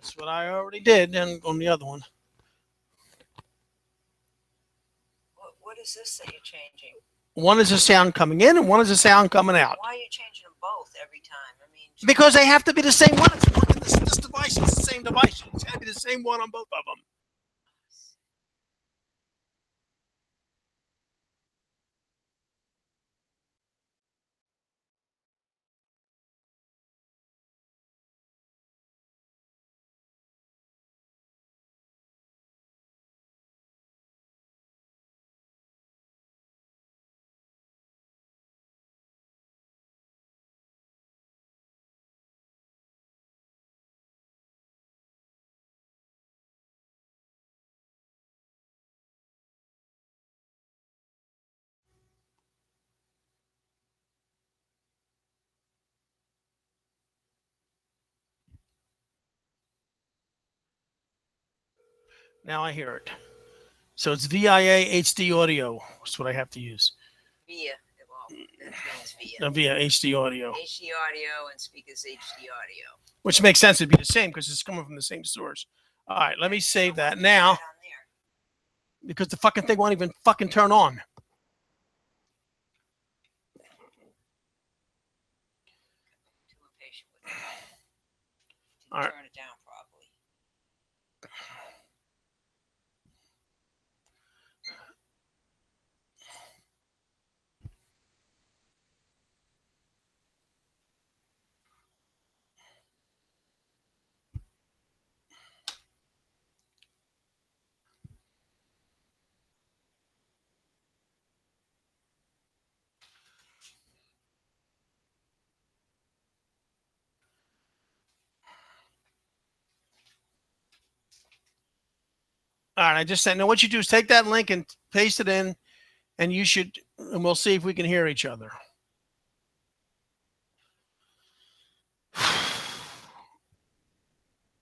That's what I already did and on the other one. What is this that you're changing? One is a sound coming in and one is a sound coming out. Why are you changing them both every time? I mean, Because they have to be the same one. It's one this device is the same device. It's got to be the same one on both of them. Now I hear it. So it's VIA HD audio. That's what I have to use. via. Well, that means via. Via HD audio. HD audio and speakers HD audio. Which makes sense. It'd be the same because it's coming from the same source. All right, let me save that now. Because the fucking thing won't even fucking turn on. Too impatient with it. All right. Turn it down properly. All right, I just said, now what you do is take that link and paste it in, and and we'll see if we can hear each other.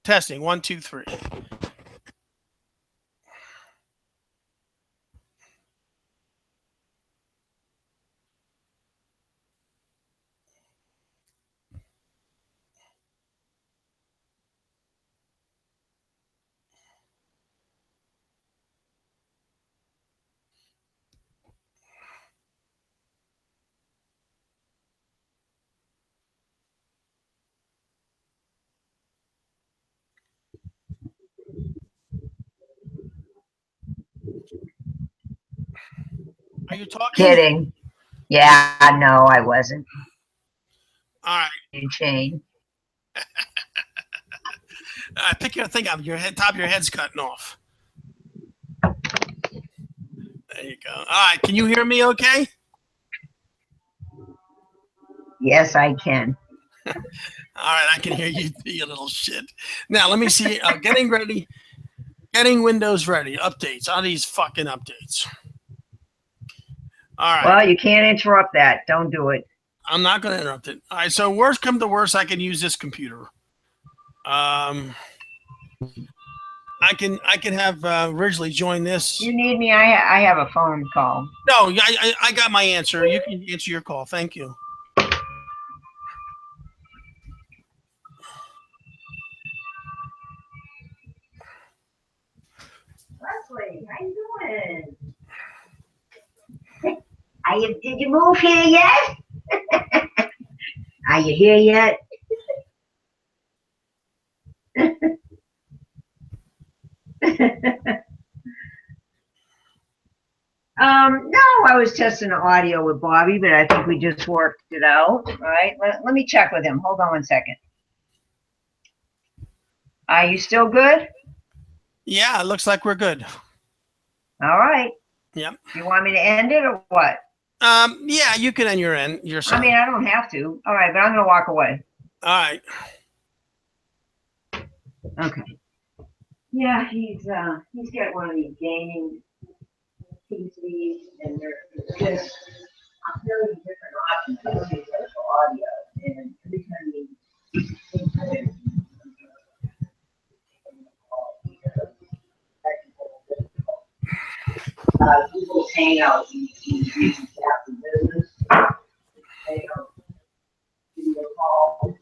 Testing, 1, 2, 3. Are you talking? Kidding. Yeah, no, I wasn't. All right. Shane. Pick your thing up. Your head, top of your head's cutting off. There you go. All right. Can you hear me okay? Yes, I can. All right. I can hear you, you little shit. Now, let me see. Getting ready. Getting Windows ready. Updates. All these fucking updates. All right. Well, you can't interrupt that. Don't do it. I'm not going to interrupt it. All right. So worst come to worst, I can use this computer. I can have Ridgely join this. You need me? I have a phone call. No, I got my answer. You can answer your call. Thank you. Leslie, how you doing? Did you move here yet? Are you here yet? No, I was testing the audio with Bobby, but I think we just worked it out. All right, let me check with him. Hold on 1 second. Are you still good? Yeah, it looks like we're good. All right. Yep. You want me to end it or what? Yeah, you can end your side. I mean, I don't have to. All right, but I'm gonna walk away. All right. Okay. Yeah, he's got one of these gaming PCs, and they're just a million different options for virtual audio, and every time he Google's Hangout, he's using after business. Hangout, video call.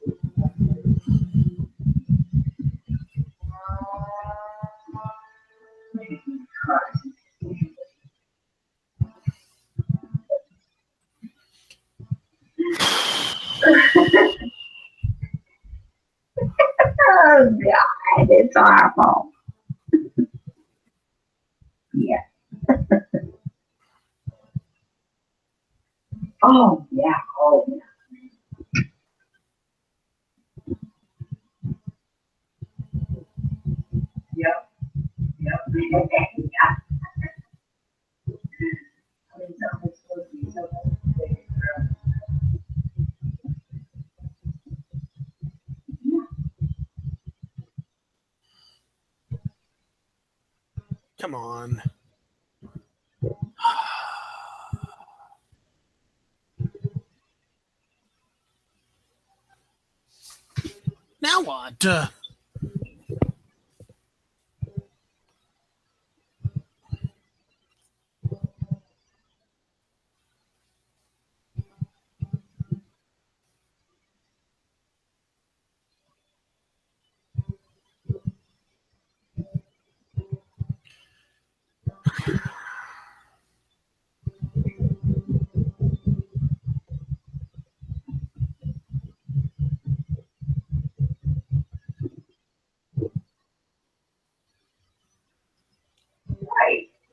Oh God, it's awful. Yeah. Oh yeah. Oh yeah. Yep. Yep. Yeah. I mean, something's supposed to be so big. Come on. Now what? Right.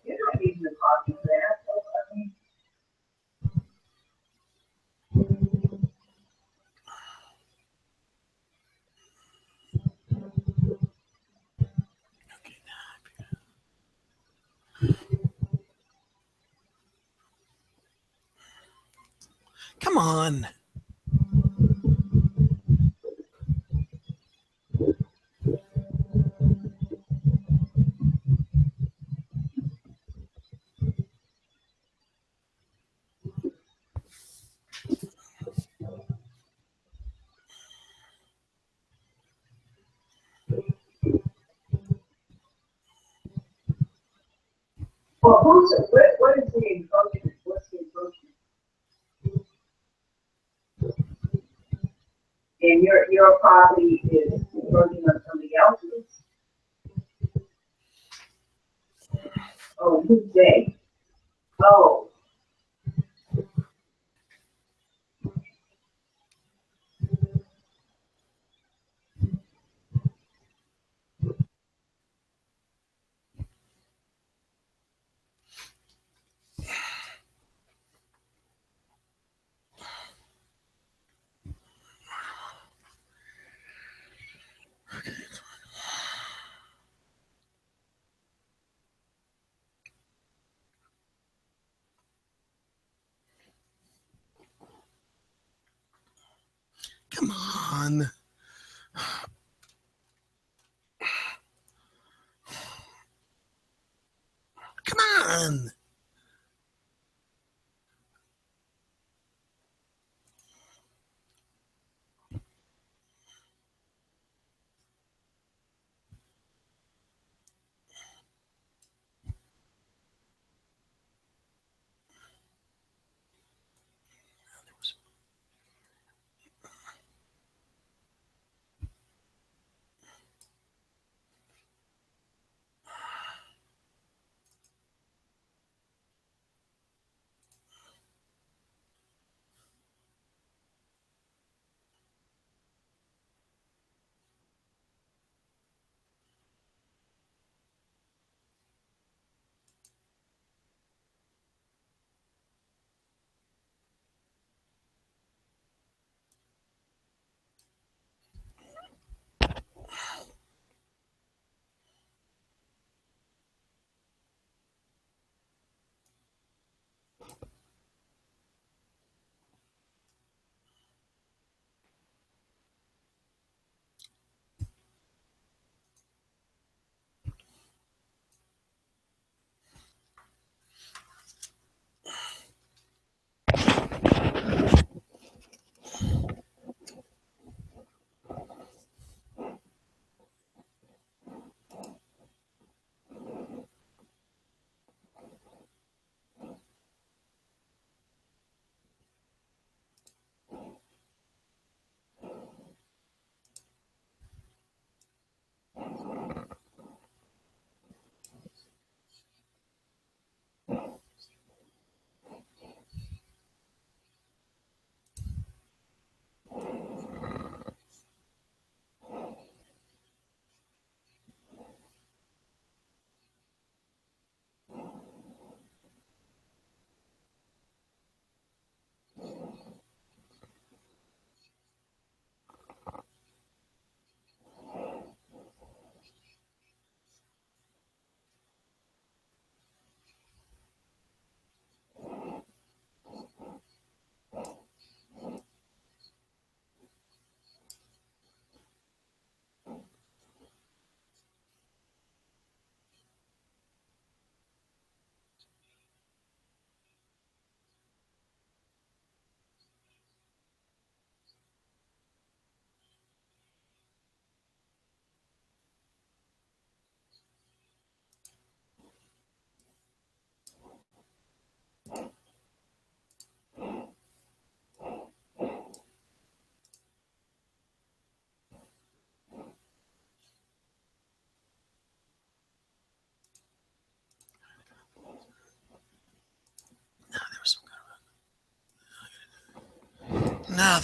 You're not using the coffee for that. So, I mean, Come on. well, what is the encroachment? What's the encroachment? And your property is encroaching on somebody else's. Oh, who's they? Oh, Come on. Come on.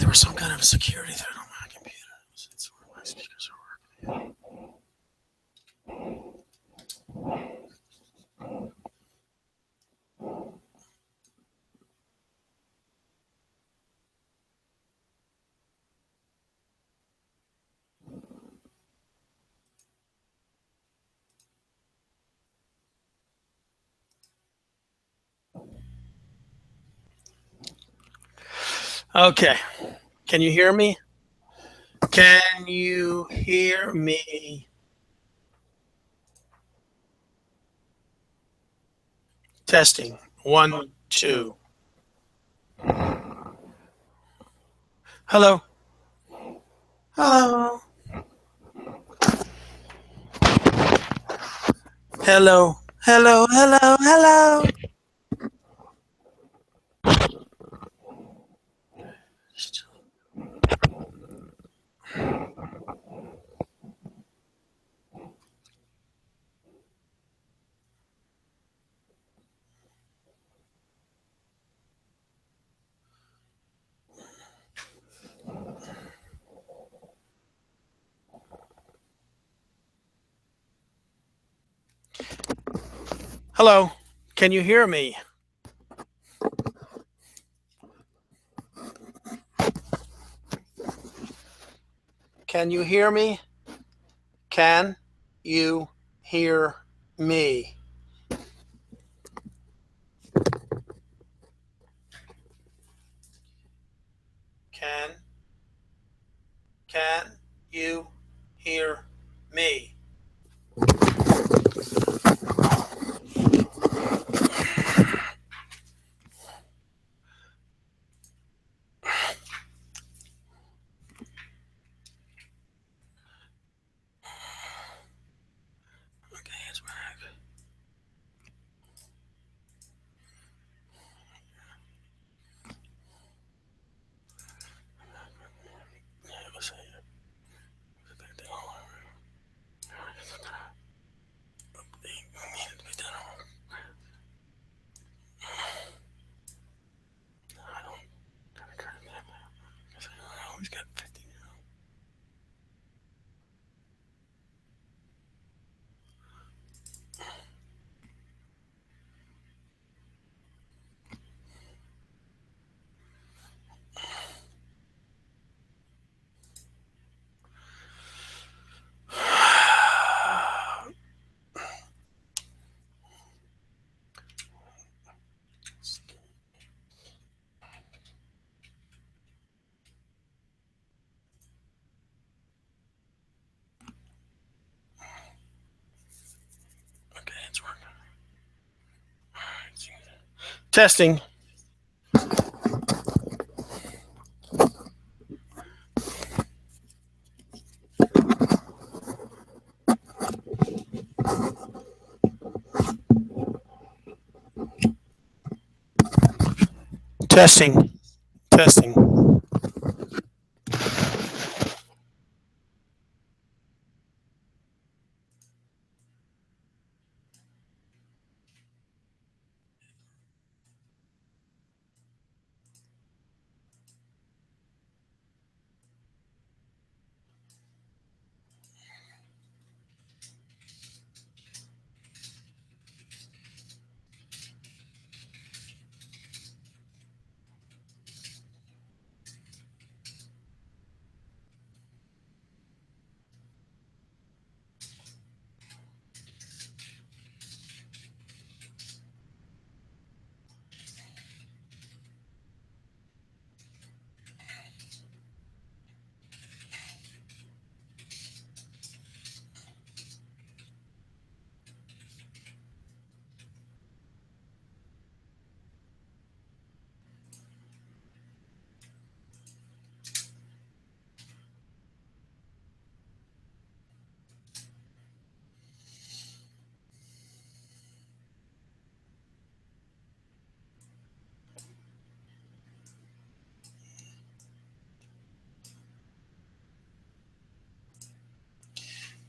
there was some kind of security threat on my computer. That's where my speakers are working. Okay. Can you hear me? Can you hear me? Testing. 1, 2. Hello. Hello. Hello. Hello. Hello. Hello. Hello. Can you hear me? Can you hear me? Can you hear me? Can you hear me? Okay, it's back. Yeah, let's see. I always got 50. Okay, it's working. All right. Testing. Testing. Testing.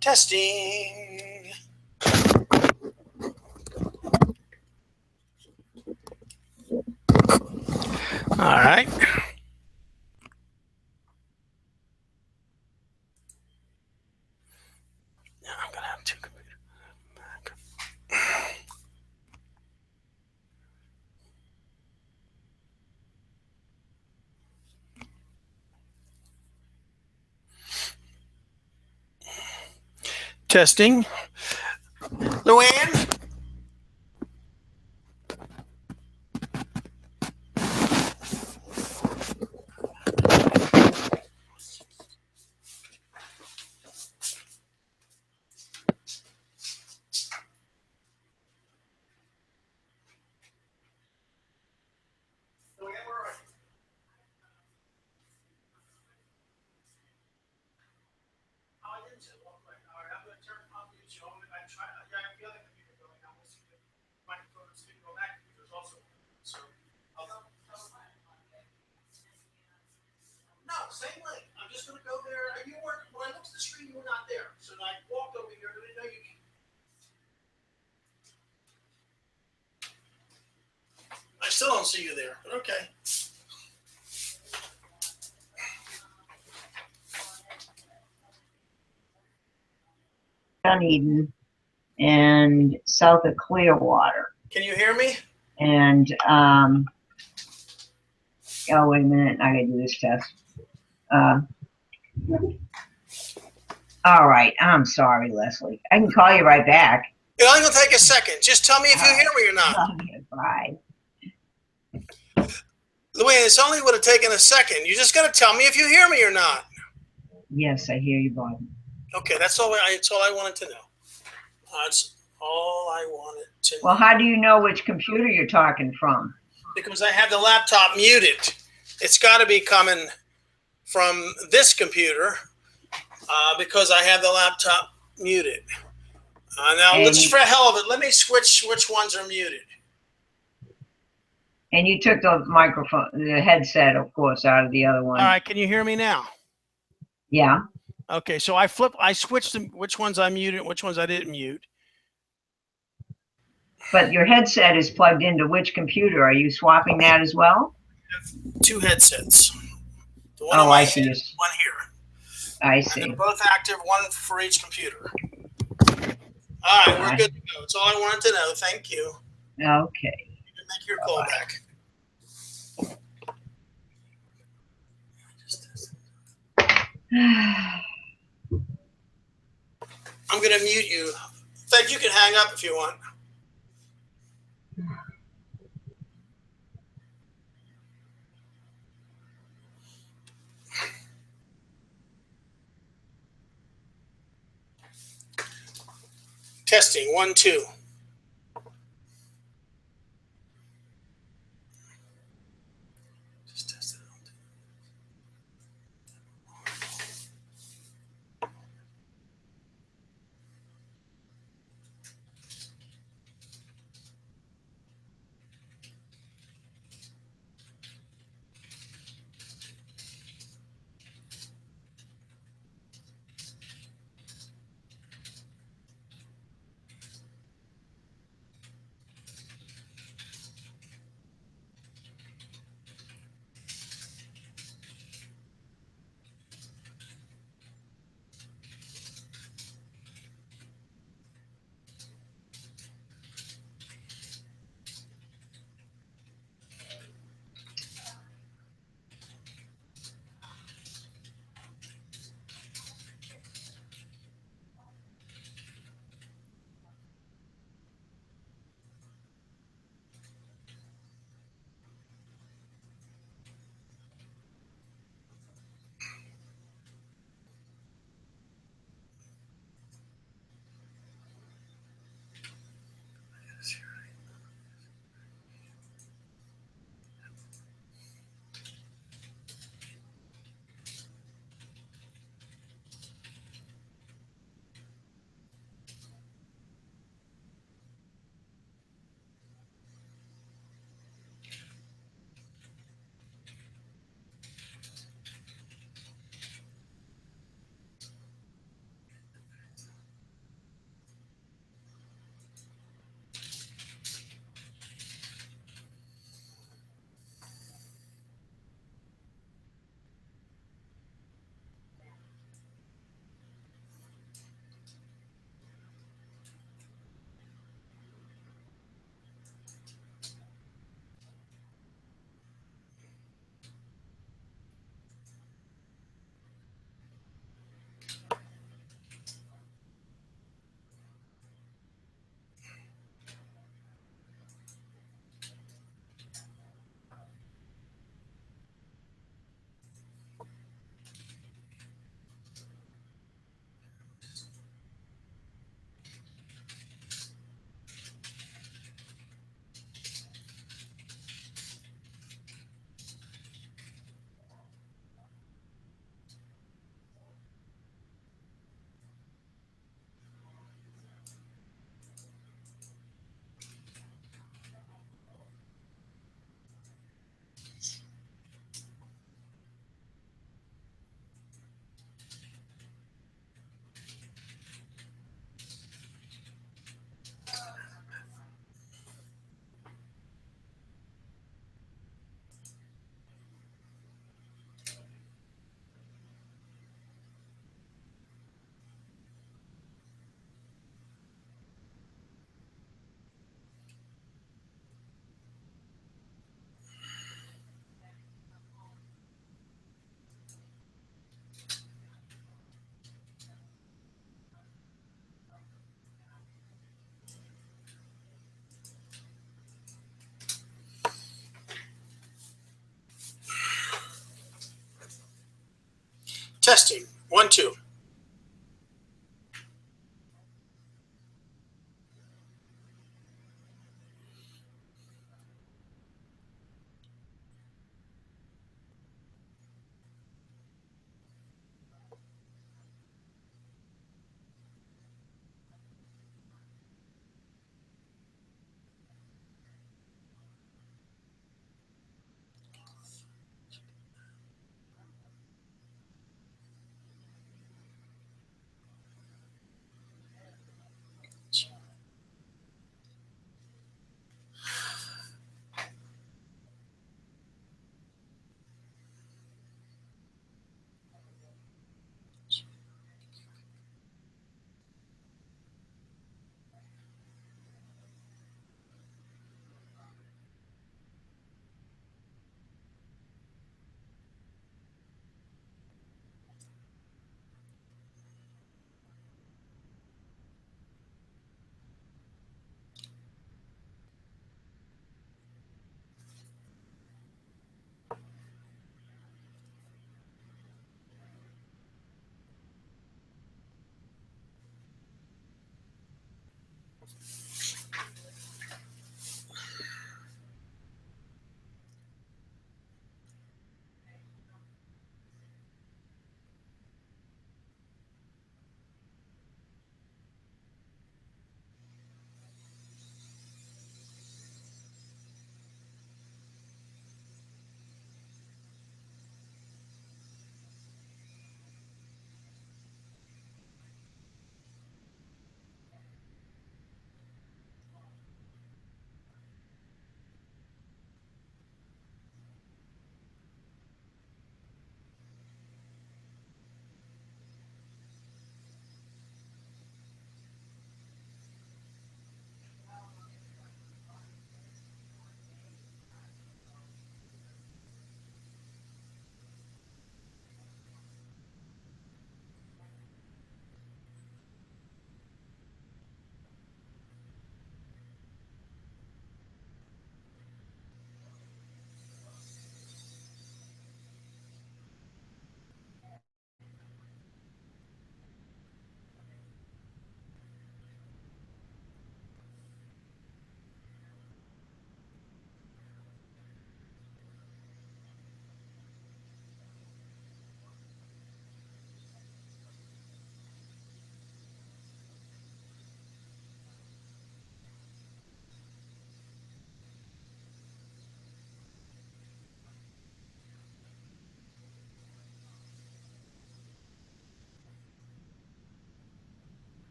Testing. All right. Testing. Luann? No, same link. I'm just going to go there. You weren't, when I looked at the screen, you were not there. So I walked over here. I didn't know you. I still don't see you there, but okay. Dunedin and south of Clearwater. Can you hear me? And, oh, wait a minute. I gotta do this test. All right. I'm sorry, Leslie. I can call you right back. It's only going to take a second. Just tell me if you hear me or not. Okay, bye. Luann, it's only would have taken a second. You just got to tell me if you hear me or not. Yes, I hear you, Bob. Okay, that's all I wanted to know. That's all I wanted to know. Well, how do you know which computer you're talking from? Because I have the laptop muted. It's got to be coming from this computer because I have the laptop muted. Now, just for the hell of it, let me switch which ones are muted. And you took the microphone, the headset, of course, out of the other one. All right, can you hear me now? Yeah. Okay, so I switched them, which ones I muted and which ones I didn't mute. But your headset is plugged into which computer? Are you swapping that as well? Two headsets. The one Oh, I see. One here. I see. And they're both active, one for each computer. All right, we're good to go. That's all I wanted to know. Thank you. Okay. You can make your call back. I'm going to mute you. In fact, you can hang up if you want. Testing, 1, 2. Just test it out. Testing. 1, 2.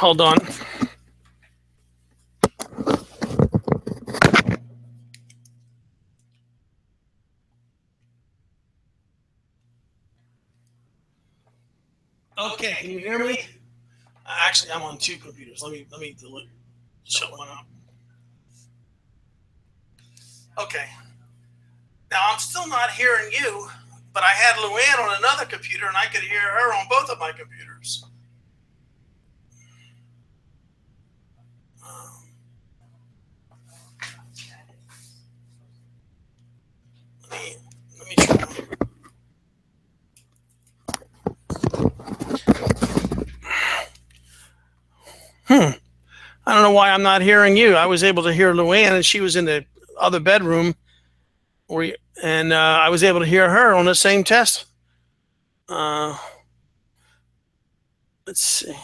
Hold on. Okay, can you hear me? Actually, I'm on two computers. Let me shut one up. Okay. Now I'm still not hearing you, but I had Luann on another computer, and I could hear her on both of my computers. Let me try. I don't know why I'm not hearing you. I was able to hear Luann, and she was in the other bedroom, and I was able to hear her on the same test. Let's see.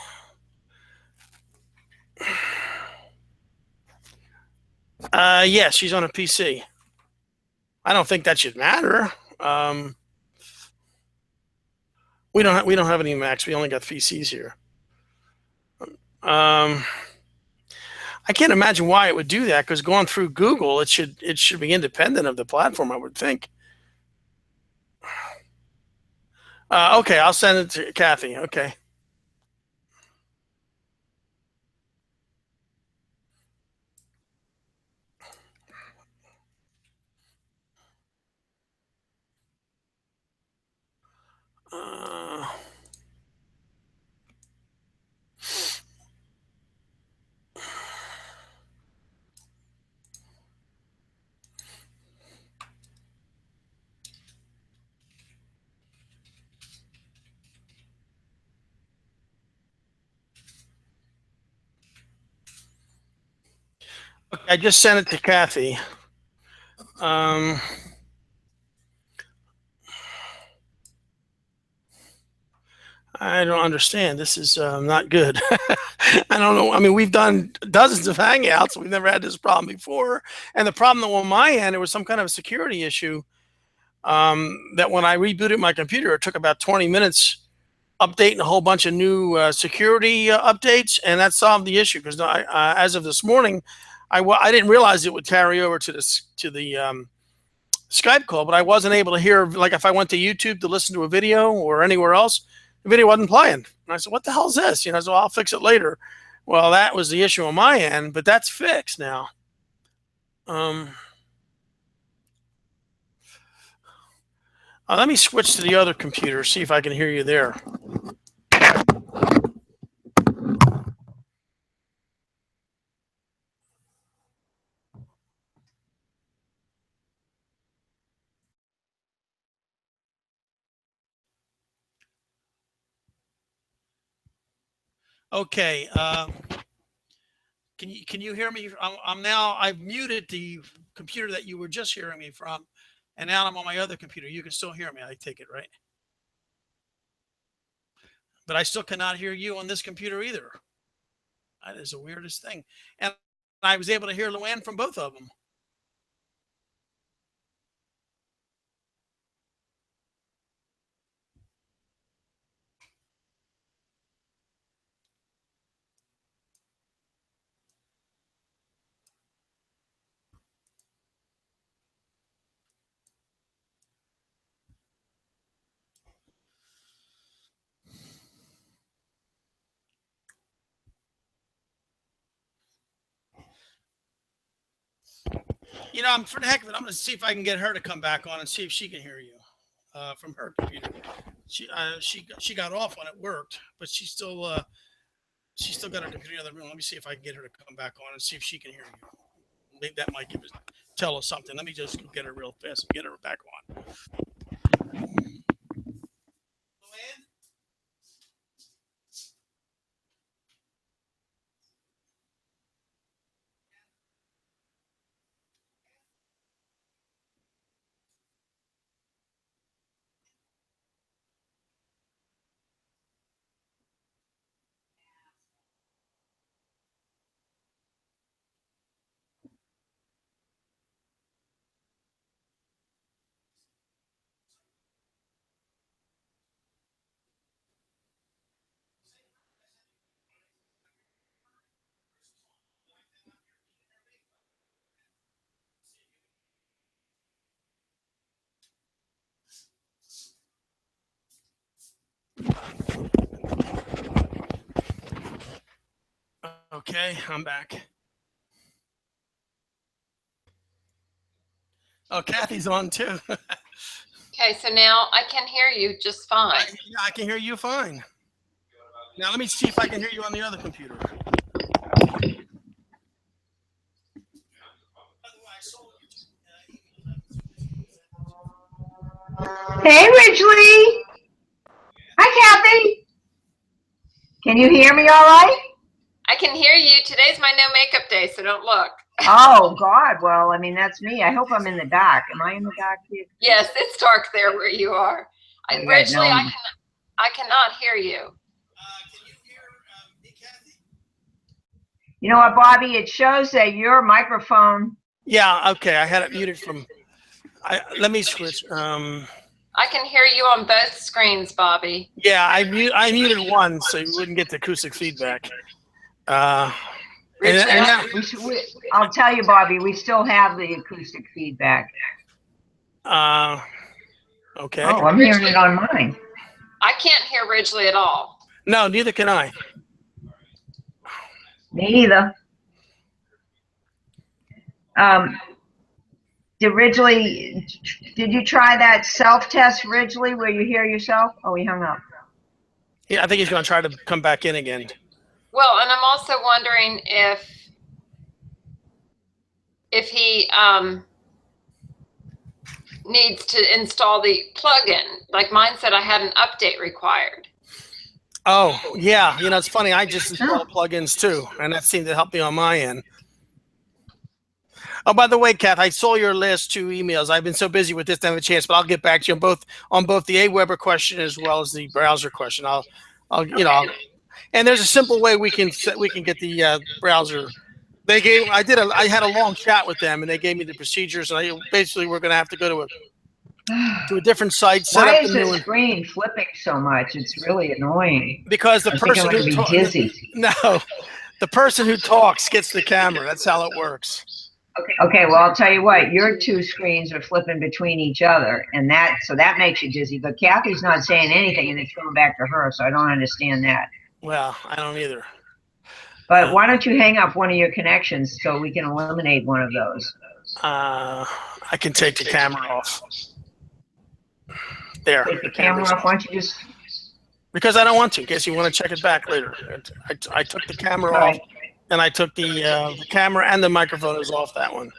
Yeah, she's on a PC. I don't think that should matter. We don't have any Macs. We only got PCs here. I can't imagine why it would do that, because going through Google, it should be independent of the platform, I would think. Okay, I'll send it to Kathy. Okay. Okay, I just sent it to Kathy. I don't understand. This is not good. I don't know. I mean, we've done dozens of Hangouts. We've never had this problem before. And the problem on my end, it was some kind of a security issue that when I rebooted my computer, it took about 20 minutes updating a whole bunch of new security updates, and that solved the issue. Because as of this morning, I didn't realize it would carry over to the Skype call, but I wasn't able to hear, like if I went to YouTube to listen to a video or anywhere else, the video wasn't playing. And I said, what the hell is this? So I'll fix it later. Well, that was the issue on my end, but that's fixed now. Let me switch to the other computer, see if I can hear you there. Okay. Can you hear me? I've muted the computer that you were just hearing me from, and now I'm on my other computer. You can still hear me, I take it, right? But I still cannot hear you on this computer either. That is the weirdest thing. And I was able to hear Luann from both of them. I'm for the heck of it, I'm going to see if I can get her to come back on and see if she can hear you from her computer. She got off when it worked, but she still got her computer in the other room. Let me see if I can get her to come back on and see if she can hear you. Maybe that might tell us something. Let me just get her real fast and get her back on. Luann? Okay, I'm back. Oh, Kathy's on too. Okay, so now I can hear you just fine. Yeah, I can hear you fine. Now let me see if I can hear you on the other computer. Hey, Ridgely. Hi, Kathy. Can you hear me all right? I can hear you. Today's my no makeup day, so don't look. Oh, God. Well, I mean, that's me. I hope I'm in the dark. Am I in the dark here? Yes, it's dark there where you are. Yeah, Rachel, no. I cannot hear you. Can you hear me, Kathy? You know what, Bobby? It shows that your microphone. Yeah, okay. I had it muted from. Let me switch. I can hear you on both screens, Bobby. Yeah, I muted one so you wouldn't get the acoustic feedback. Rachel, I'll tell you, Bobby, we still have the acoustic feedback. Okay. Oh, I'm hearing it on mine. I can't hear Ridgely at all. No, neither can I. Me either. Did you try that self-test, Ridgely, where you hear yourself? Oh, he hung up. Yeah, I think he's going to try to come back in again. Well, and I'm also wondering if he needs to install the plugin. Like mine said, I had an update required. Oh, yeah. You know, it's funny. I just installed plugins too, and that seemed to help me on my end. Oh, by the way, Kath, I saw your last two emails. I've been so busy with this, I haven't have a chance, but I'll get back to you on both the Aweber question as well as the browser question. And there's a simple way we can get the browser. I had a long chat with them, and they gave me the procedures. And basically we're going to have to go to a different site. Why is the screen flipping so much? It's really annoying. Because the person who talks, dizzy. No, the person who talks gets the camera. That's how it works. Okay. Well, I'll tell you what. Your two screens are flipping between each other, and that makes you dizzy. But Kathy's not saying anything, and it's going back to her. So I don't understand that. Well, I don't either. But why don't you hang up one of your connections so we can eliminate one of those? I can take the camera off. There. Take the camera off. Why don't you just? Because I don't want to. In case you want to check it back later. I took the camera off, and I took the camera and the microphone is off that one.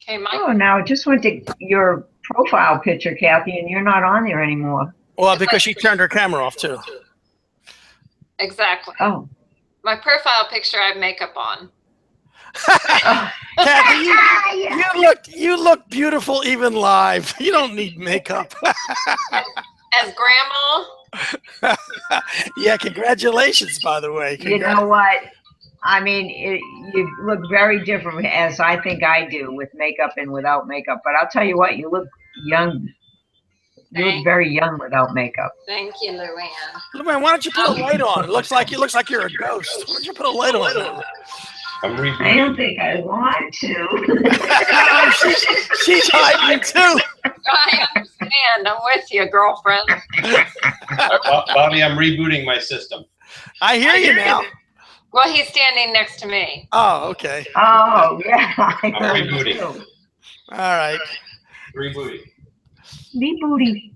Okay, Mike. Oh, now I just went to your profile picture, Kathy, and you're not on there anymore. Well, because she turned her camera off too. Exactly. Oh. My profile picture, I have makeup on. Kathy, you look beautiful even live. You don't need makeup. As grandma. Yeah, congratulations, by the way. You know what? I mean, you look very different as I think I do with makeup and without makeup. But I'll tell you what, you look young. You look very young without makeup. Thank you, Luann. Luann, why don't you put a light on? It looks like you're a ghost. Why don't you put a light on? I don't think I want to. she's hiding too. I understand. I'm with you, girlfriend. Bobby, I'm rebooting my system. I hear you now. Well, he's standing next to me. Oh, okay. Oh, yeah. I'm rebooting. All right. Rebooting. Rebooting.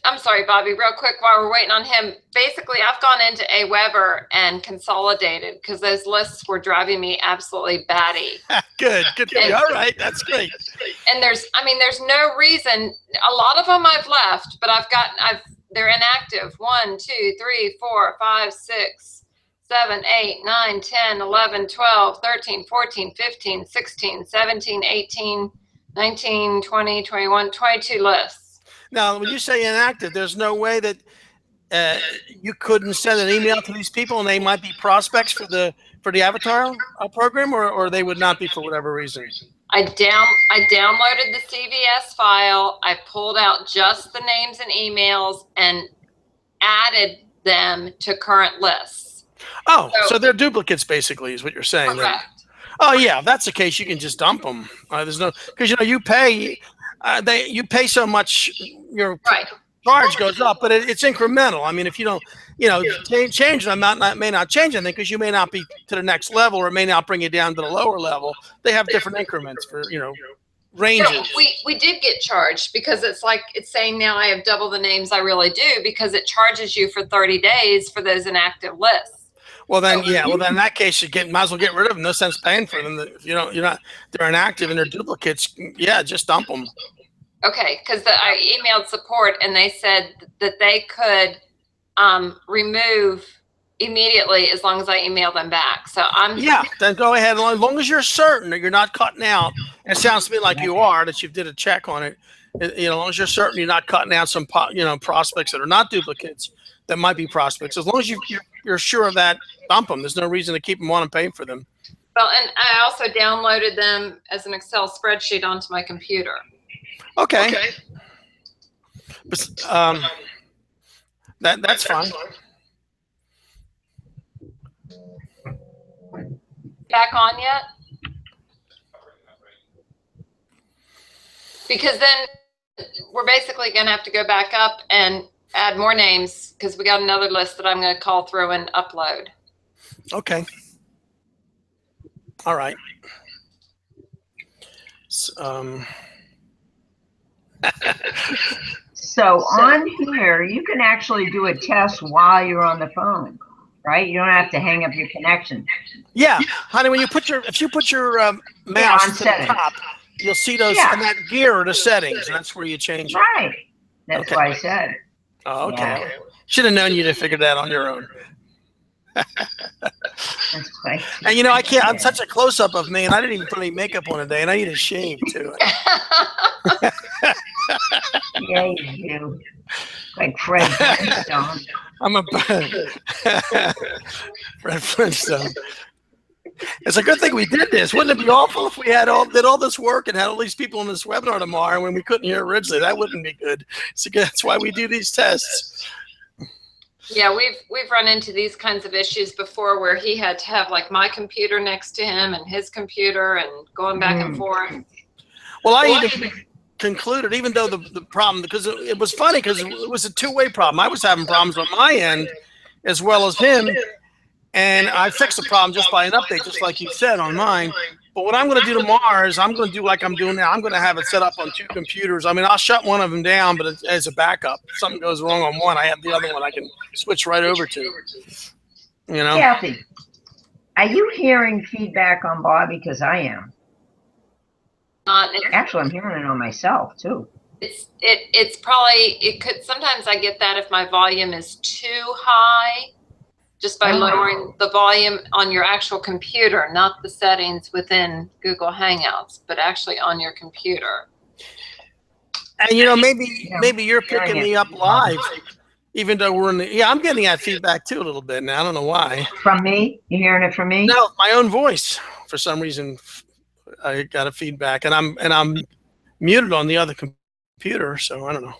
I'm sorry, Bobby, real quick while we're waiting on him. Basically, I've gone into Aweber and consolidated because those lists were driving me absolutely batty. Good for you. All right, that's great. And there's no reason. A lot of them I've left, but they're inactive. 1, 2, 3, 4, 5, 6, 7, 8, 9, 10, 11, 12, 13, 14, 15, 16, 17, 18, 19, 20, 21, 22 lists. Now, when you say inactive, there's no way that you couldn't send an email to these people and they might be prospects for the avatar program, or they would not be for whatever reason. I downloaded the CVS file. I pulled out just the names and emails and added them to current lists. Oh, so they're duplicates, basically, is what you're saying. Correct. Oh, yeah. If that's the case, you can just dump them. There's no, because you pay. You pay so much. Right. charge goes up, but it's incremental. I mean, if you don't, change the amount, may not change anything because you may not be to the next level, or it may not bring you down to the lower level. They have different increments for, ranges. No, we did get charged because it's saying now I have double the names I really do, because it charges you for 30 days for those inactive lists. Well then, in that case, might as well get rid of them. No sense paying for them. If they're inactive and they're duplicates. Yeah, just dump them. Okay, because I emailed support and they said that they could remove immediately as long as I email them back. So then go ahead. As long as you're certain that you're not cutting out, and it sounds to me like you are, that you did a check on it. As long as you're certain you're not cutting out some prospects that are not duplicates that might be prospects. As long as you're sure of that, dump them. There's no reason to keep them on and pay for them. Well, and I also downloaded them as an Excel spreadsheet onto my computer. Okay. But, that's fine. Back on yet? Because then we're basically going to have to go back up and add more names, because we got another list that I'm going to call through and upload. Okay. All right. So on here, you can actually do a test while you're on the phone, right? You don't have to hang up your connection. Yeah, honey. When if you put your mouse to the top, you'll see those and that gear are the settings, and that's where you change it. Right. That's why I said. Oh, okay. Yeah. Should have known you'd have figured that on your own. That's why. And I can't. I'm such a close up of me, and I didn't even put any makeup on today, and I need a shave too. Yeah, you do. Like Fred Flintstone. I'm a Fred Flintstone. It's a good thing we did this. Wouldn't it be awful if we did all this work and had all these people in this webinar tomorrow when we couldn't hear originally? That wouldn't be good. So that's why we do these tests. Yeah, we've run into these kinds of issues before, where he had to have like my computer next to him and his computer and going back and forth. Well, I even concluded, even though the problem, because it was funny, because it was a two-way problem. I was having problems on my end as well as him. And I fixed the problem just by an update, just like you said on mine. But what I'm going to do tomorrow is I'm going to do like I'm doing now. I'm going to have it set up on two computers. I mean, I'll shut one of them down, but as a backup. If something goes wrong on one, I have the other one I can switch right over to. Kathy, are you hearing feedback on Bobby? Because I am. Actually, I'm hearing it on myself too. It's probably, it could, sometimes I get that if my volume is too high, just by lowering the volume on your actual computer, not the settings within Google Hangouts, but actually on your computer. And maybe you're picking me up live, even though we're in the, I'm getting that feedback too a little bit now. I don't know why. From me? You hearing it from me? No, my own voice. For some reason, I got a feedback, and I'm muted on the other computer, so I don't know.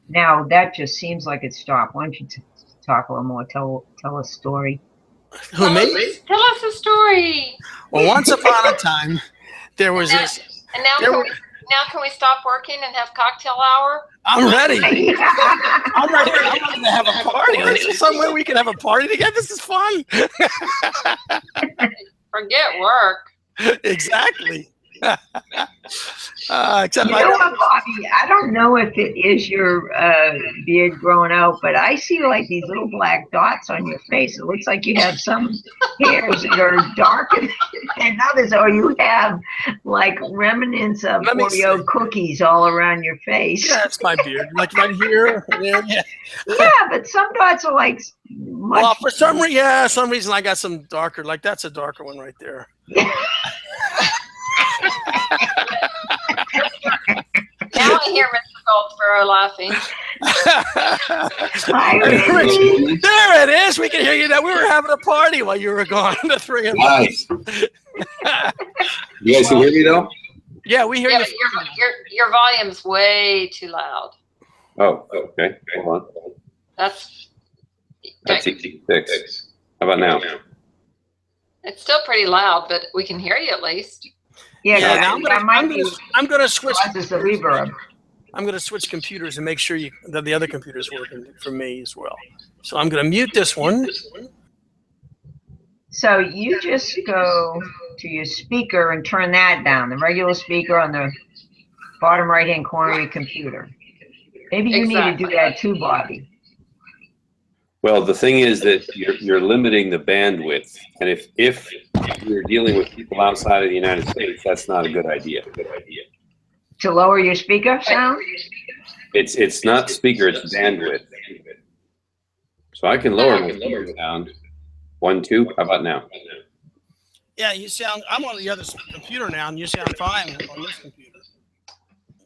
Now that just seems like it stopped. Why don't you talk a little more? Tell a story. Who, me? Tell us a story. Well, once upon a time, there was this. And now can we stop working and have cocktail hour? I'm ready. I'm ready to have a party. Is there some way we can have a party together? This is fun. Forget work. Exactly. Except what, Bobby, I don't know if it is your beard growing out, but I see like these little black dots on your face. It looks like you have some hairs that are darker than others, or you have like remnants of Oreo cookies all around your face. Yeah, that's my beard. Like right here. Yeah. Yeah, but some dots are like much. Well, for some reason I got some darker. Like that's a darker one right there. Now I hear Mr. Goldsboro laughing. There it is. We can hear you now. We were having a party while you were gone. The three of us. Nice. You guys can hear me though? Yeah, we hear you. Your volume's way too loud. Oh, okay. Hold on. That's easy to fix. How about now? It's still pretty loud, but we can hear you at least. Yeah, I'm gonna switch. This is the reverb. I'm going to switch computers and make sure that the other computer's working for me as well. So I'm going to mute this one. So you just go to your speaker and turn that down, the regular speaker on the bottom right-hand corner of your computer. Maybe you need to do that too, Bobby. Well, the thing is that you're limiting the bandwidth, and if you're dealing with people outside of the United States, that's not a good idea. To lower your speaker sound? It's not speaker, it's bandwidth. So I can lower my speaker sound. 1, 2. How about now? Yeah, you sound. I'm on the other computer now, and you sound fine on this computer.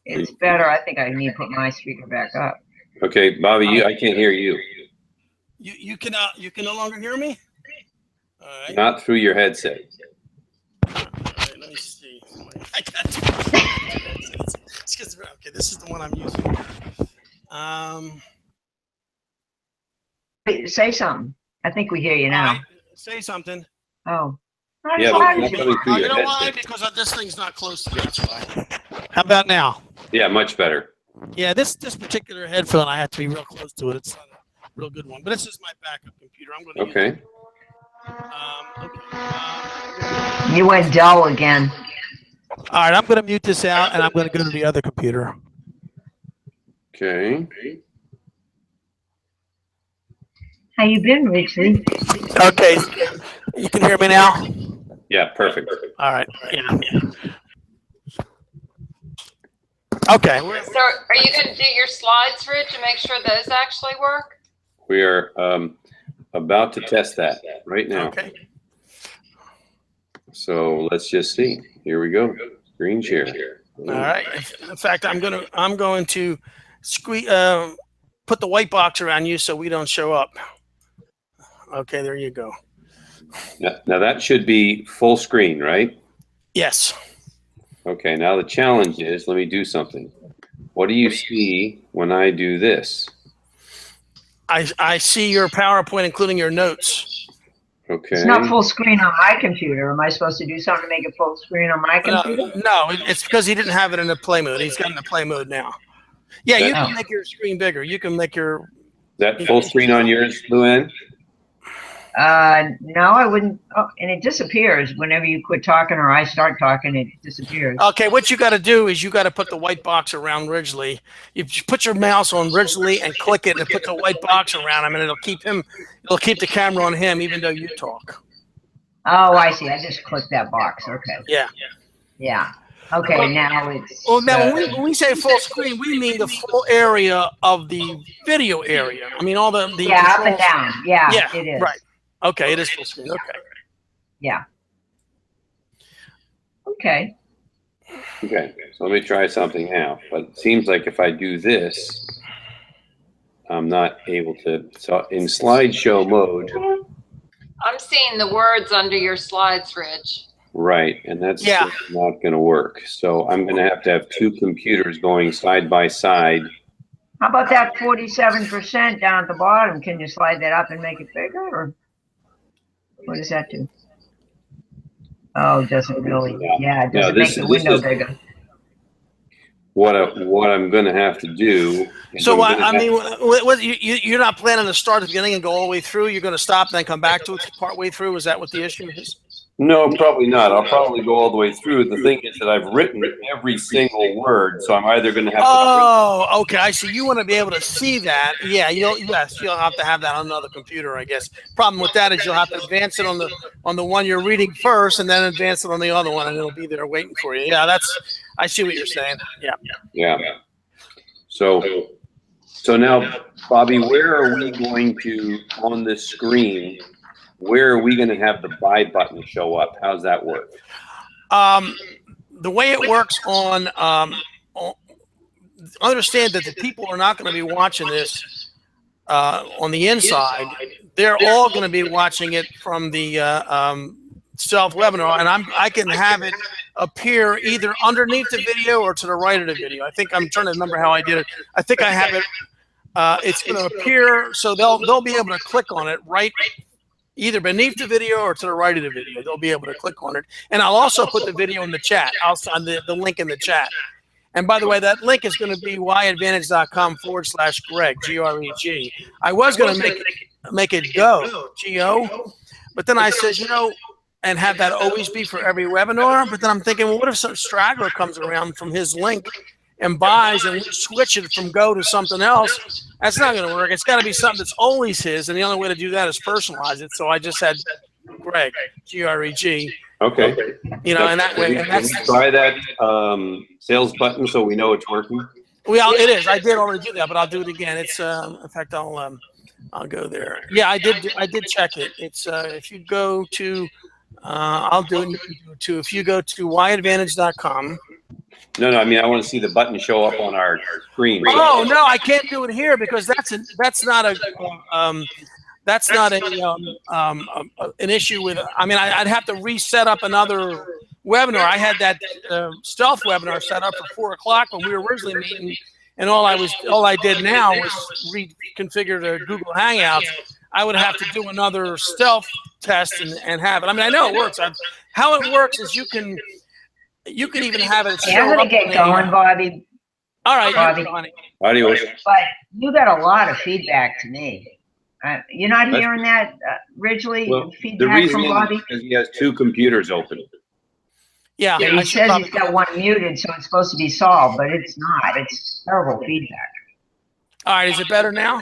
It's better. I think I need to put my speaker back up. Okay, Bobby, I can't hear you. You can no longer hear me. All right. Not through your headset. All right, let me see. I got two headsets. Okay, this is the one I'm using. Wait, say something. I think we hear you now. Right, say something. Oh. Yeah, but it's not coming through You your know why? headset. Because this thing's not close to me. That's why. How about now? Yeah, much better. Yeah, this particular headphone, I have to be real close to it. It's not a real good one, but this is my backup computer. I'm going to. Okay. Okay. You went dull again. All right, I'm going to mute this out, and I'm going to go to the other computer. Okay. How you been, Richie? Okay, you can hear me now. Yeah, perfect. All right. Yeah. Okay. So are you going to do your slides, Rich, and make sure those actually work? We are about to test that right now. Okay. So let's just see. Here we go. Screen share. All right. In fact, I'm going to put the white box around you so we don't show up. Okay, there you go. Now that should be full screen, right? Yes. Okay, now the challenge is, let me do something. What do you see when I do this? I see your PowerPoint, including your notes. Okay. It's not full screen on my computer. Am I supposed to do something to make it full screen on my computer? No, it's because he didn't have it in the play mode. He's got it in the play mode now. Yeah, you can make your screen bigger. You can make your. Is that full screen on yours, Luann? No, I wouldn't. Oh, and it disappears whenever you quit talking or I start talking. It disappears. Okay, what you got to do is you got to put the white box around Ridgely. You put your mouse on Ridgely and click it, and put the white box around him, and it'll keep the camera on him, even though you talk. Oh, I see. I just clicked that box. Okay. Yeah. Yeah. Okay. Now it's. Well, now when we say full screen, we mean the full area of the video area. I mean all the yeah, up and down. Yeah, it is. Right. Okay, it is full screen. Okay. Yeah. Okay. Okay, so let me try something now. But it seems like if I do this, I'm not able to. So in slideshow mode. I'm seeing the words under your slides, Rich. Right, and that's not going to work. So I'm going to have two computers going side by side. How about that 47% down at the bottom? Can you slide that up and make it bigger, or what does that do? Oh, it doesn't really. Yeah, it doesn't make the window bigger. What I'm going to have to do. So you're not planning to start at the beginning and go all the way through. You're going to stop and then come back to it part way through. Is that what the issue is? No, probably not. I'll probably go all the way through. The thing is that I've written every single word, so I'm either going to have to. Oh, okay. I see. You want to be able to see that. Yeah, you'll have to have that on another computer, I guess. Problem with that is you'll have to advance it on the one you're reading first, and then advance it on the other one, and it'll be there waiting for you. Yeah, I see what you're saying. Yeah. So now, Bobby, where are we going to on this screen? Where are we going to have the buy button show up? How's that work? The way it works on understand that the people are not going to be watching this on the inside. They're all going to be watching it from the self-webinar, and I can have it appear either underneath the video or to the right of the video. I think I'm trying to remember how I did it. I think I have it. It's going to appear, so they'll be able to click on it right either beneath the video or to the right of the video. They'll be able to click on it. And I'll also put the video in the chat, outside the link in the chat. And by the way, that link is going to be yadvantage.com/Greg, Greg. I was going to make it go, G-O, but then I said, and have that always be for every webinar. But then I'm thinking, well, what if some straggler comes around from his link and buys and switch it from Go to something else? That's not going to work. It's got to be something that's always his, and the only way to do that is personalize it. So I just said Greg, Greg. Okay. And that way, and Can we try that sales button so we know it's working? Well, it is. I did already do that, but I'll do it again. It's in fact, I'll go there. Yeah, I did check it. It's if you go to I'll do it too. If you go to yadvantage.com. No, I mean, I want to see the button show up on our screen. Oh no, I can't do it here because that's not an issue with. I mean, I'd have to reset up another webinar. I had that stealth webinar set up for 4 o'clock when we were originally meeting, and all I did now was reconfigure the Google Hangouts. I would have to do another stealth test and have it. I mean, I know it works. How it works is you can even have it. Hey, I'm gonna get going, Bobby. All right, Bobby. Adios. But you got a lot of feedback to me. You're not hearing that, Ridgely? Well, the feedback reason from is Bobby? because he has 2 computers open. Yeah, He says he's got one muted, so it's supposed to be solved, but it's not. It's terrible feedback. All right, is it better now?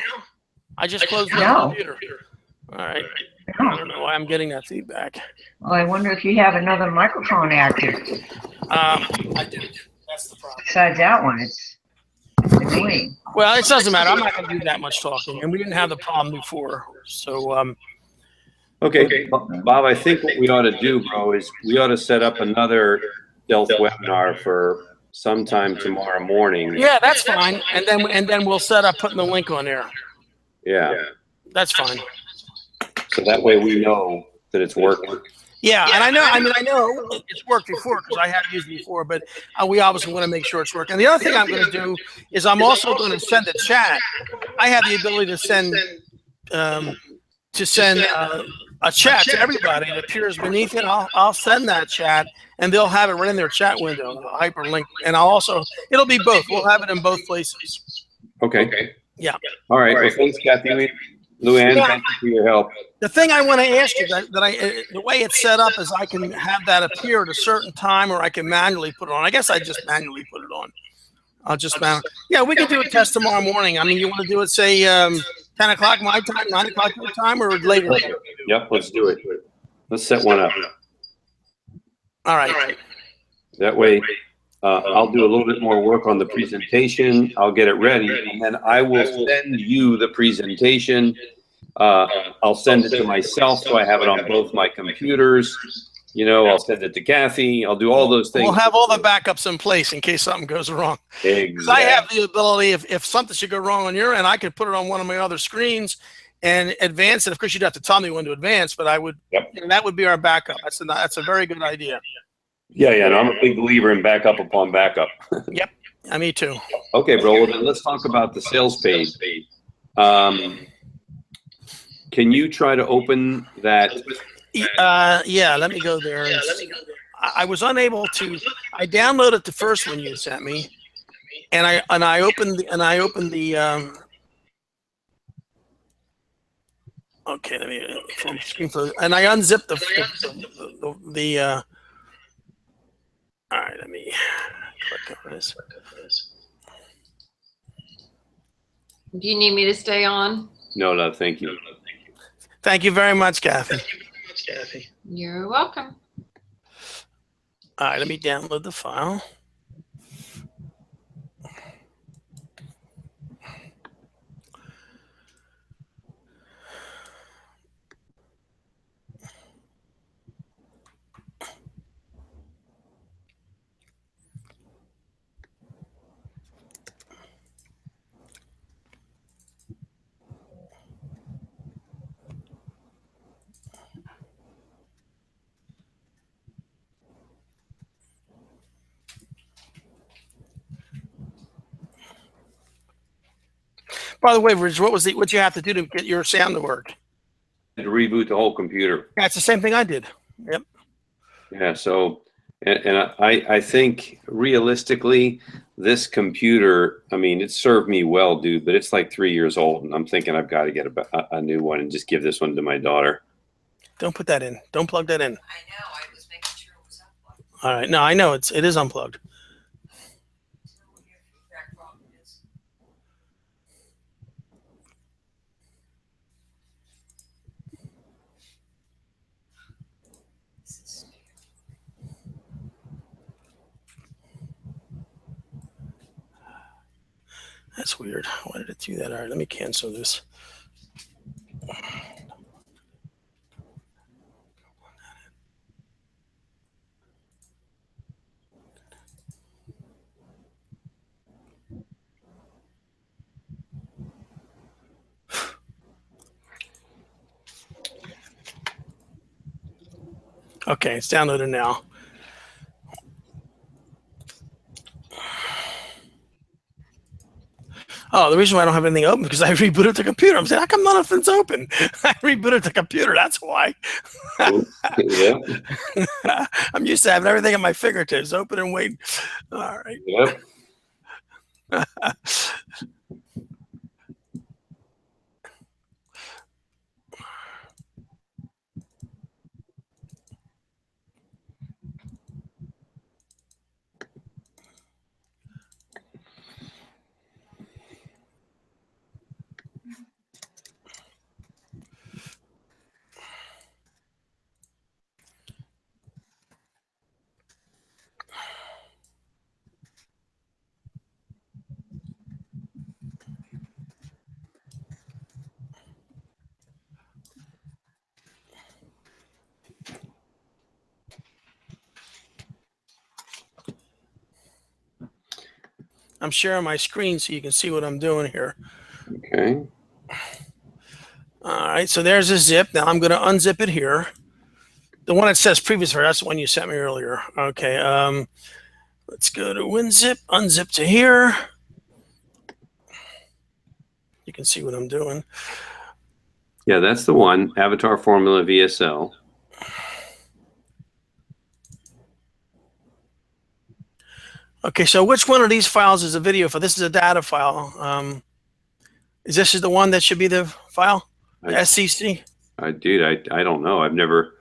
I just closed my computer. All right. I don't know why I'm getting that feedback. Well, I wonder if you have another microphone active. I do. That's the problem. Besides that one, it's annoying. Well, it doesn't matter. I'm not going to do that much talking, and we didn't have the problem before. So, Okay, Bob, I think what we ought to do, bro, is we ought to set up another stealth webinar for sometime tomorrow morning. yeah, that's fine. And then we'll set up putting the link on there. Yeah. That's fine. So that way we know that it's working. Yeah, and I know it's worked before because I have used it before, but we obviously want to make sure it's working. And the other thing I'm going to do is I'm also going to send a chat. I have the ability to send a chat to everybody. It appears beneath it. I'll send that chat, and they'll have it right in their chat window, a hyperlink. And it'll be both. We'll have it in both places. Okay. Yeah. All right. Well, thanks, Kathy. Luann, thank you for your help. The thing I want to ask you the way it's set up is I can have that appear at a certain time, or I can manually put it on. I guess I just manually put it on. I'll just yeah, we can do a test tomorrow morning. I mean, you want to do it, say, 10 o'clock my time, 9 o'clock your time, or later? Yep, let's do it. Let's set one up. All right. That way, I'll do a little bit more work on the presentation. I'll get it ready, and then I will send you the presentation. I'll send it to myself so I have it on both my computers. I'll send it to Kathy. I'll do all those things. We'll have all the backups in place in case something goes wrong. Exactly. I have the ability, if something should go wrong on your end, I could put it on one of my other screens and advance it. Of course, you'd have to tell me when to advance, but I would. Yep. And that would be our backup. That's a very good idea. Yeah. No, I'm a big believer in backup upon backup. Yep. Me too. Okay, bro. Well, then let's talk about the sales page. Can you try to open that? Yeah, let me go there. I was unable to. I downloaded the first one you sent me, and I opened the. Okay, let me from screen and I unzipped the. All right, let me click on this. Do you need me to stay on? No, thank you. Thank you very much, Kathy. You're welcome. All right, let me download the file. By the way, Rich, what you have to do to get your sound to work? To reboot the whole computer. Yeah, it's the same thing I did. Yep. Yeah. So, And I think realistically, this computer, I mean, it served me well, dude, but it's like 3 years old, and I'm thinking I've got to get a new one and just give this one to my daughter. Don't put that in. Don't plug that in. I know, I was making sure it was unplugged. All right. No, I know it is unplugged. So what your feedback problem is. This is scary. That's weird. Why did it do that? All right, let me cancel this. Okay, it's downloaded now. Oh, the reason why I don't have anything open because I rebooted the computer. I'm saying, how come nothing's open? I rebooted the computer. That's why. Yeah. I'm used to having everything at my fingertips, open and waiting. All right. Yep. I'm sharing my screen so you can see what I'm doing here. Okay. All right, so there's a zip. Now I'm going to unzip it here. The one that says previous version, that's the one you sent me earlier. Okay, let's go to WinZip, unzip to here. You can see what I'm doing. Yeah, that's the one. Avatar Formula VSL. Okay, so which one of these files is a video file? This is a data file. Is this the one that should be the file? SCC? Dude, I don't know. I've never.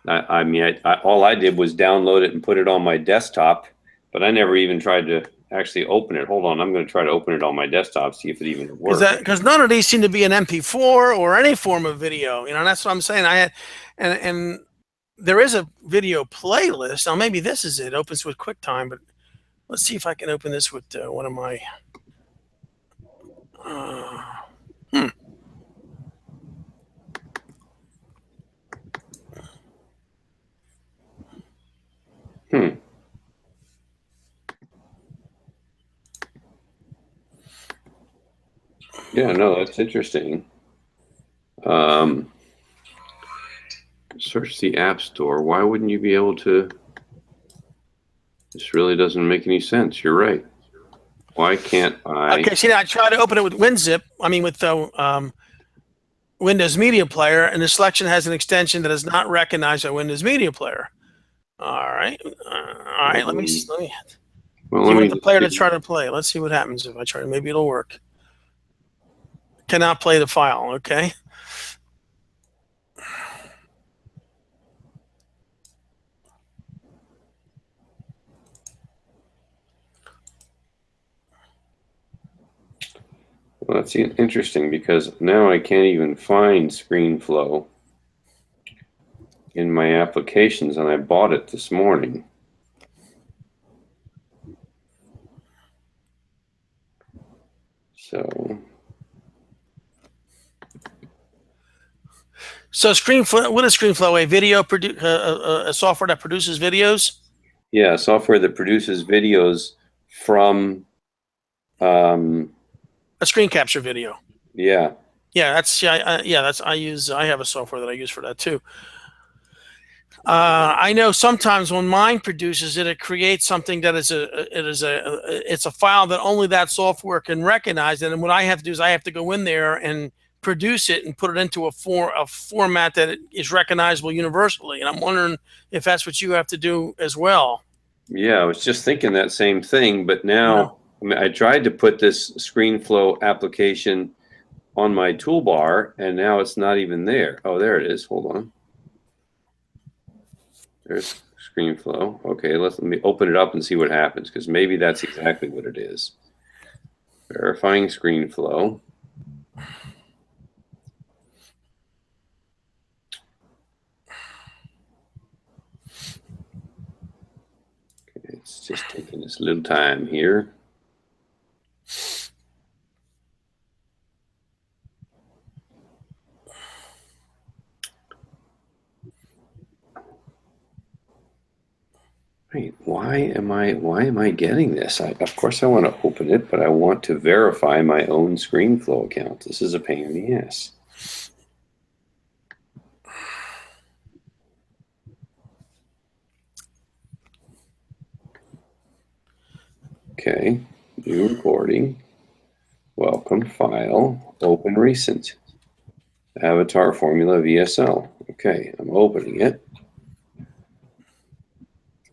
I mean, all I did was download it and put it on my desktop, but I never even tried to actually open it. Hold on, I'm going to try to open it on my desktop, see if it even works. Because none of these seem to be an MP4 or any form of video. You know, that's what I'm saying. I had, and there is a video playlist. Now maybe this is it. Opens with QuickTime, but let's see if I can open this with one of my. Yeah, no, that's interesting. Search the App Store. Why wouldn't you be able to? This really doesn't make any sense. You're right. Why can't I? Okay, see, I tried to open it with WinZip. I mean, with the Windows Media Player, and the selection has an extension that is not recognized by Windows Media Player. All right, Let me get the player to try to play. Let's see what happens if I try. Maybe it'll work. Cannot play the file. Okay. Well, that's interesting because now I can't even find ScreenFlow in my applications, and I bought it this morning. So ScreenFlow, what is ScreenFlow? A video a software that produces videos? Yeah, software that produces videos from a screen capture video. Yeah. Yeah, I have a software that I use for that too. I know sometimes when mine produces it, it creates something that it's a file that only that software can recognize. And what I have to do is I have to go in there and produce it and put it into a format that is recognizable universally. And I'm wondering if that's what you have to do as well. Yeah, I was just thinking that same thing, but now I mean, I tried to put this ScreenFlow application on my toolbar, and now it's not even there. Oh, there it is. Hold on. There's ScreenFlow. Okay, let me open it up and see what happens, because maybe that's exactly what it is. Verifying ScreenFlow. Okay, it's just taking this little time here. Wait, why am I getting this? Of course I want to open it, but I want to verify my own ScreenFlow account. This is a pain in the ass. Okay, new recording. Welcome file, open recent. Avatar formula VSL. Okay, I'm opening it.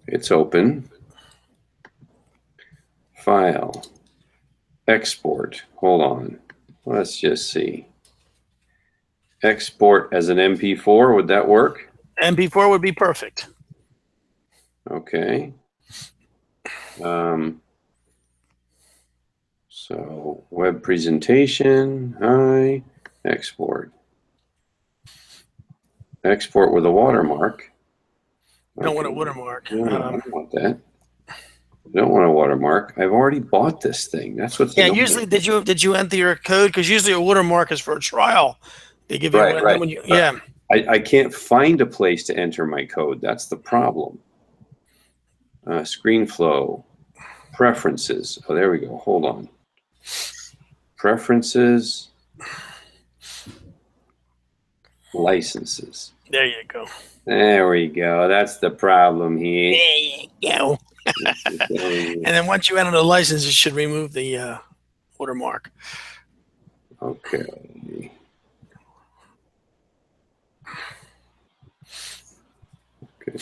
It's open. File. Export. Hold on. Let's just see. Export as an MP4. Would that work? MP4 would be perfect. Okay. So web presentation. Hi. Export. Export with a watermark. You don't want a watermark. No, I don't want that. I don't want a watermark. I've already bought this thing. That's what's Yeah, annoying. usually did you enter your code? Because usually a watermark is for a trial. They give you Right, one, right. then when you, yeah. I can't find a place to enter my code. That's the problem. ScreenFlow. Preferences. Oh, there we go. Hold on. Preferences. Licenses. There you go. There we go. That's the problem here. There you go. And then once you enter the license, you should remove the watermark. Okay. Okay.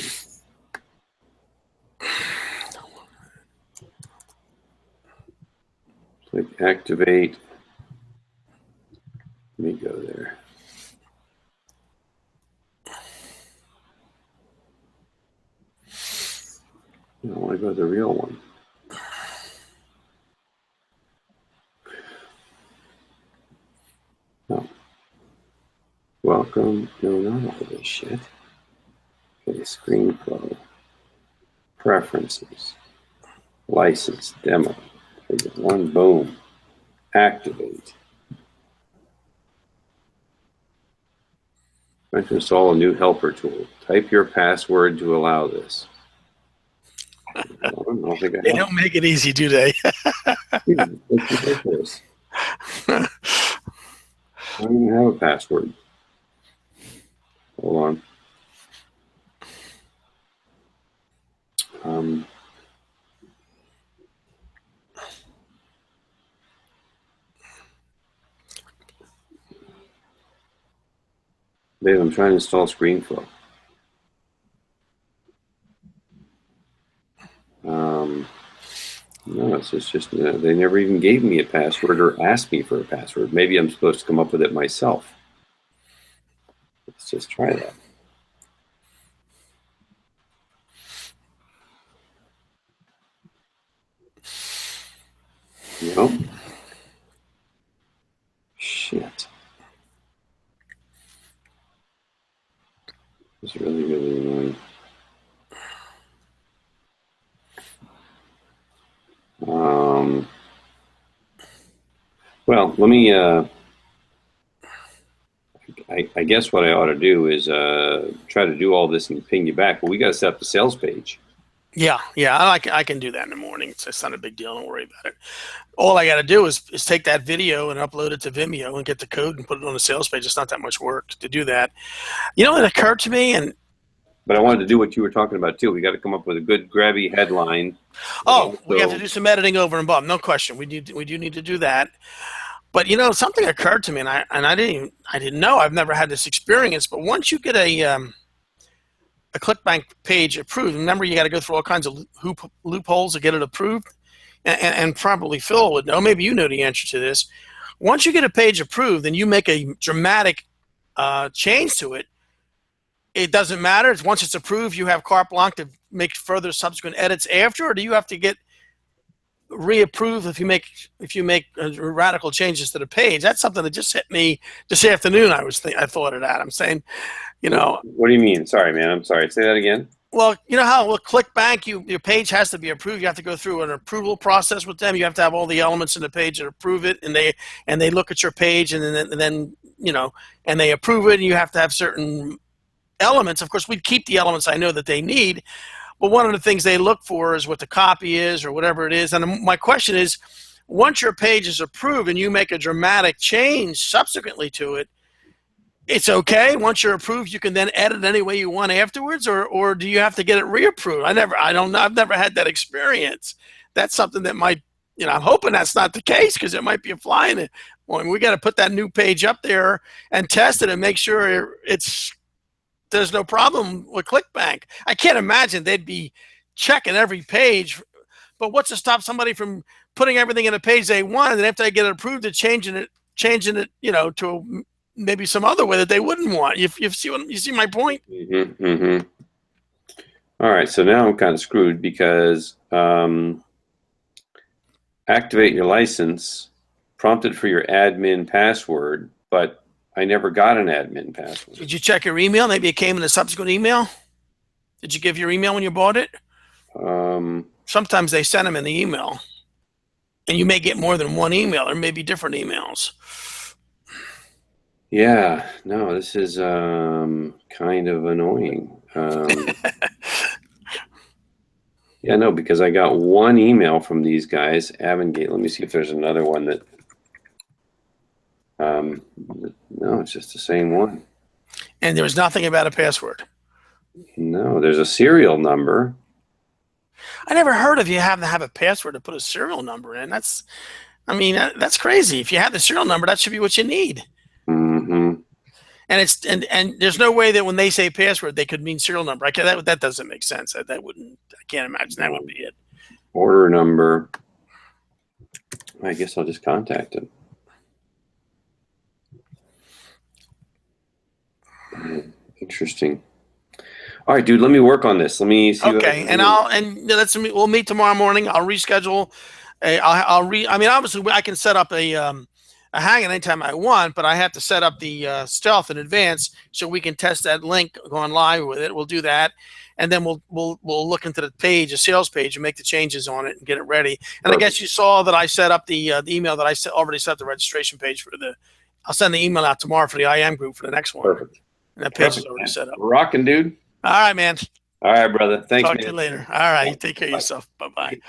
Click activate. Let me go there. I want to go to the real one. No. Welcome. No, not all this shit. Okay, ScreenFlow. Preferences. License. Demo. One. Boom. Activate. Trying to install a new helper tool. Type your password to allow this. I don't think I They have. don't make it easy, do they? It's ridiculous. I don't even have a password. Hold on. Babe, I'm trying to install ScreenFlow. No, it's just they never even gave me a password or asked me for a password. Maybe I'm supposed to come up with it myself. Let's just try that. Nope. Shit. It's really, really annoying. Well, let me, I guess what I ought to do is try to do all this and ping you back, but we got to set up the sales page. Yeah, I can do that in the morning. It's not a big deal. Don't worry about it. All I got to do is take that video and upload it to Vimeo and get the code and put it on the sales page. It's not that much work to do that. You know, it occurred to me, and But I wanted to do what you were talking about too. We got to come up with a good grabby headline. we have to do some editing over and above. No question. We do need to do that. But you know, something occurred to me, and I didn't know. I've never had this experience. But once you get a ClickBank page approved, remember you got to go through all kinds of loopholes to get it approved, and probably Phil would know. Maybe you know the answer to this. Once you get a page approved and you make a dramatic change to it, it doesn't matter. Once it's approved, you have carte blanche to make further subsequent edits after, or do you have to get reapproved if you make radical changes to the page? That's something that just hit me this afternoon. I thought of that. I'm saying, you know. What do you mean? Sorry, man. I'm sorry. Say that again. Well, you know how with ClickBank, your page has to be approved. You have to go through an approval process with them. You have to have all the elements in the page that approve it, and they look at your page, and then you know, and they approve it. And you have to have certain elements. Of course, we keep the elements I know that they need. But one of the things they look for is what the copy is or whatever it is. And my question is, once your page is approved and you make a dramatic change subsequently to it, it's okay. Once you're approved, you can then edit any way you want afterwards, or do you have to get it reapproved? I don't know. I've never had that experience. That's something that might, you know, I'm hoping that's not the case, because it might be a fly in it. Well, we got to put that new page up there and test it and make sure there's no problem with ClickBank. I can't imagine they'd be checking every page, but what's to stop somebody from putting everything in a page they want, and then after they get it approved, to changing it, you know, to maybe some other way that they wouldn't want. You see my point? Mm-hmm, mm-hmm. All right, so now I'm kind of screwed because activate your license prompted for your admin password, but I never got an admin password. Did you check your email? Maybe it came in a subsequent email. Did you give your email when you bought it? Sometimes they send them in the email, and you may get more than one email, or maybe different emails. Yeah, no, this is kind of annoying. Yeah, no, because I got one email from these guys, Avangate. Let me see if there's another one that. No, it's just the same one. And there was nothing about a password. No, there's a serial number. I never heard of you having to have a password to put a serial number in. That's crazy. If you have the serial number, that should be what you need. Mm-hmm. And there's no way that when they say password, they could mean serial number. That doesn't make sense. I can't imagine that would be it. Order number. I guess I'll just contact him. Interesting. All right, dude. Let me work on this. Let me see. Okay, we'll meet tomorrow morning. I'll reschedule. Obviously, I can set up a hang anytime I want, but I have to set up the stealth in advance so we can test that link, go on live with it. We'll do that, and then we'll look into the page, the sales page, and make the changes on it and get it ready. And Perfect. I guess you saw that I set up the email that I already set up the registration page for the. I'll send the email out tomorrow for the IM group for the next one. Perfect. And that page is already set up. Rocking, dude. All right, man. All right, brother. Thanks, Talk man. to you later. All right. You take care of yourself. Bye-bye.